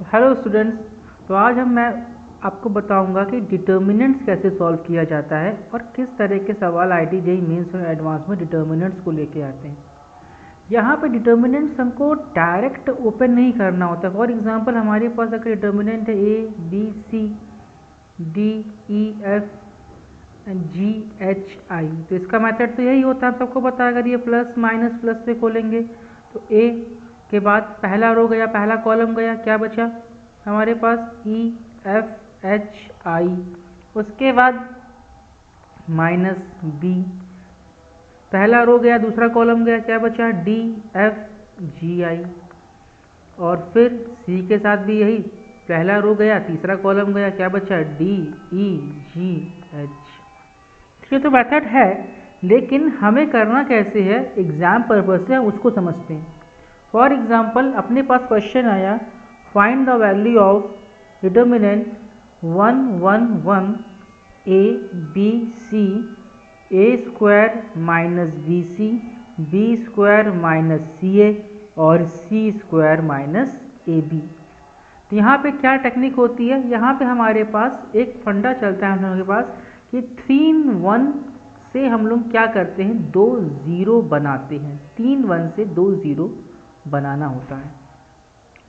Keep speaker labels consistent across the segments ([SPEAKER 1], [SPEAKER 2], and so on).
[SPEAKER 1] Hello students, तो आज मैं आपको बताऊंगा कि डिटर्मिनेंट्स कैसे सॉल्व किया जाता है और किस तरह के सवाल आईटी जेईई मेंस और एडवांस में डिटर्मिनेंट्स को लेके आते हैं। यहाँ पे डिटर्मिनेंट्स हमको डायरेक्ट ओपन नहीं करना होता। फॉर एग्जांपल हमारे पास अगर डिटर्मिनेंट है A B C D E F G H I, तो इसका मेथड तो यही होता है, सबको पता है। अगर ये प्लस माइनस प्लस पे खोलेंगे तो ए के बाद पहला रो गया, पहला कॉलम गया, क्या बचा हमारे पास ई एफ एच आई, उसके बाद माइनस बी, पहला रो गया, दूसरा कॉलम गया, क्या बचा डी एफ जी आई, और फिर सी के साथ भी यही, पहला रो गया, तीसरा कॉलम गया, क्या बचा डी ई जी एच। ये तो मेथड है, लेकिन हमें करना कैसे है, एग्जाम पर्पज से हम उसको समझते हैं। फॉर एग्जाम्पल अपने पास क्वेश्चन आया, find the value of determinant 1 1 1 A B C A square minus B C B square minus C A और C square minus A B. तो यहाँ पे क्या टेक्निक होती है, यहाँ पे हमारे पास एक फंडा चलता है हम लोगों के पास कि 3 1 से हम लोग क्या करते हैं, 2 0 बनाते हैं। 3 1 से 2 0 बनाना होता है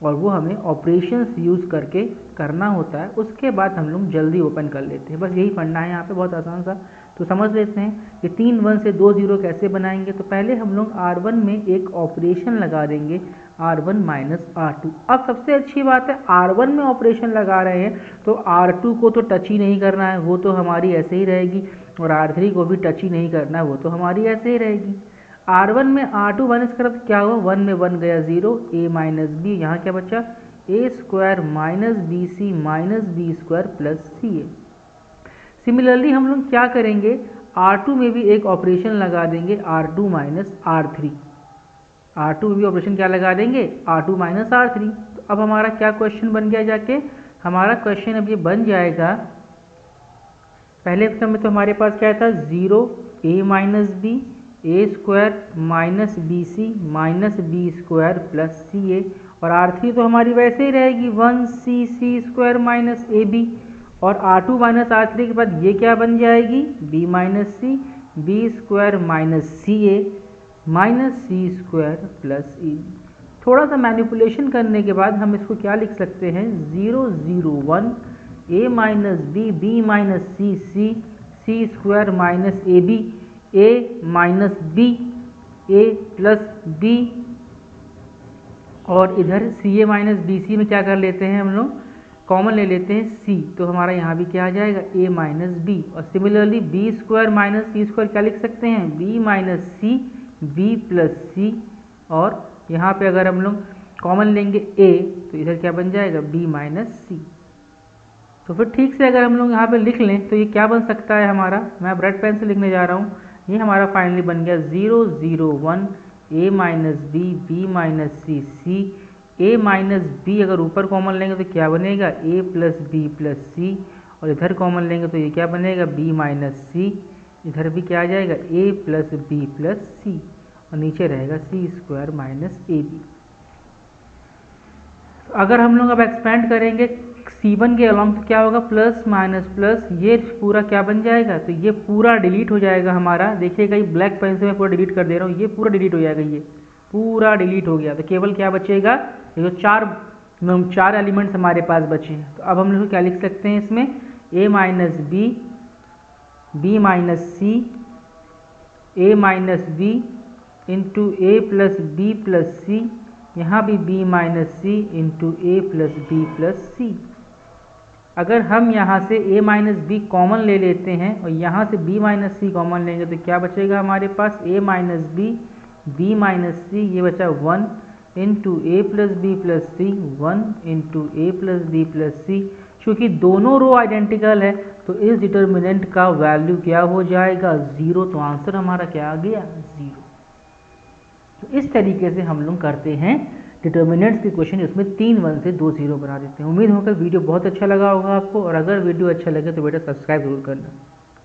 [SPEAKER 1] और वो हमें ऑपरेशंस यूज़ करके करना होता है। उसके बाद हम लोग जल्दी ओपन कर लेते हैं। बस यही फंडा है यहाँ पे, बहुत आसान सा। तो समझ लेते हैं कि 3 1 से 2 0 कैसे बनाएंगे। तो पहले हम लोग R1 में एक ऑपरेशन लगा देंगे, R1 माइनस R2। अब सबसे अच्छी बात है, R1 में ऑपरेशन लगा रहे हैं तो R2 को तो टच ही नहीं करना है, वो तो हमारी ऐसे ही रहेगी, और R3 को भी टच ही नहीं करना है, वो तो हमारी ऐसे ही रहेगी। R1 में R2 माइनस करा तो क्या हुआ, 1 में 1 गया 0, a माइनस बी, यहाँ क्या बचा a square minus B C minus B square plus C A. Similarly हम लोग क्या करेंगे, R2 में भी एक ऑपरेशन लगा देंगे, R2 माइनस R3। R2 में भी ऑपरेशन क्या लगा देंगे, R2 माइनस R3। तो अब हमारा क्या क्वेश्चन बन गया, जाके हमारा क्वेश्चन अब ये बन जाएगा, पहले क्रम में तो हमारे पास क्या था 0 a minus B A square minus B C minus B square plus C A, और R3 तो हमारी वैसे ही रहेगी 1 C C square minus A B, और R2 माइनस R3 के बाद ये क्या बन जाएगी, b minus C B square minus C A minus C square plus E. थोड़ा सा मैनिपुलेशन करने के बाद हम इसको क्या लिख सकते हैं, 0 0 1 a minus B minus C C square minus A B a minus B A plus B, और इधर सी ए माइनस बी सी में क्या कर लेते हैं हम लोग, कॉमन ले लेते हैं c, तो हमारा यहाँ भी क्या आ जाएगा a माइनस बी। और similarly B square minus C square क्या लिख सकते हैं, b minus C B plus C, और यहाँ पे अगर हम लोग कॉमन लेंगे a तो इधर क्या बन जाएगा b माइनस सी। तो फिर ठीक से अगर हम लोग यहाँ पे लिख लें तो ये क्या बन सकता है हमारा, मैं अब रेड पेन से लिखने जा रहा हूँ। ये हमारा फाइनली बन गया 0 0 1 a minus B minus C a minus B, अगर ऊपर कॉमन लेंगे तो क्या बनेगा a plus B plus C, और इधर कॉमन लेंगे तो ये क्या बनेगा b माइनस सी, इधर भी क्या आ जाएगा a plus B plus C, और नीचे रहेगा सी स्क्वायर माइनस ए बी। अगर हम लोग अब एक्सपेंड करेंगे C1 के अलॉन्ग तो क्या होगा, प्लस माइनस प्लस, ये पूरा क्या बन जाएगा, तो ये पूरा डिलीट हो जाएगा हमारा। देखिएगा ये ब्लैक पेन से मैं पूरा डिलीट कर दे रहा हूँ, ये पूरा डिलीट हो जाएगा, ये पूरा डिलीट हो गया। तो केवल क्या बचेगा, ये जो चार एलिमेंट्स हमारे पास बचे हैं। तो अब हम लोग क्या लिख सकते हैं इसमें, a minus B minus C a minus B into A plus B plus C, यहाँ भी b minus C into A plus B plus C. अगर हम यहाँ से a माइनस बी कॉमन ले लेते हैं और यहाँ से b माइनस सी कॉमन लेंगे तो क्या बचेगा हमारे पास, a माइनस बी माइनस सी, ये बचा 1 into A plus B plus C, 1 into A plus B plus सी। चूँकि दोनों रो आइडेंटिकल है तो इस डिटर्मिनेंट का वैल्यू क्या हो जाएगा, 0। तो आंसर हमारा क्या आ गया, 0। तो इस तरीके से हम लोग करते हैं डिटर्मिनेंट्स के क्वेश्चन, उसमें 3 1 से 2 0 बना देते हैं। उम्मीद होकर वीडियो बहुत अच्छा लगा होगा आपको, और अगर वीडियो अच्छा लगे तो बेटा सब्सक्राइब जरूर करना।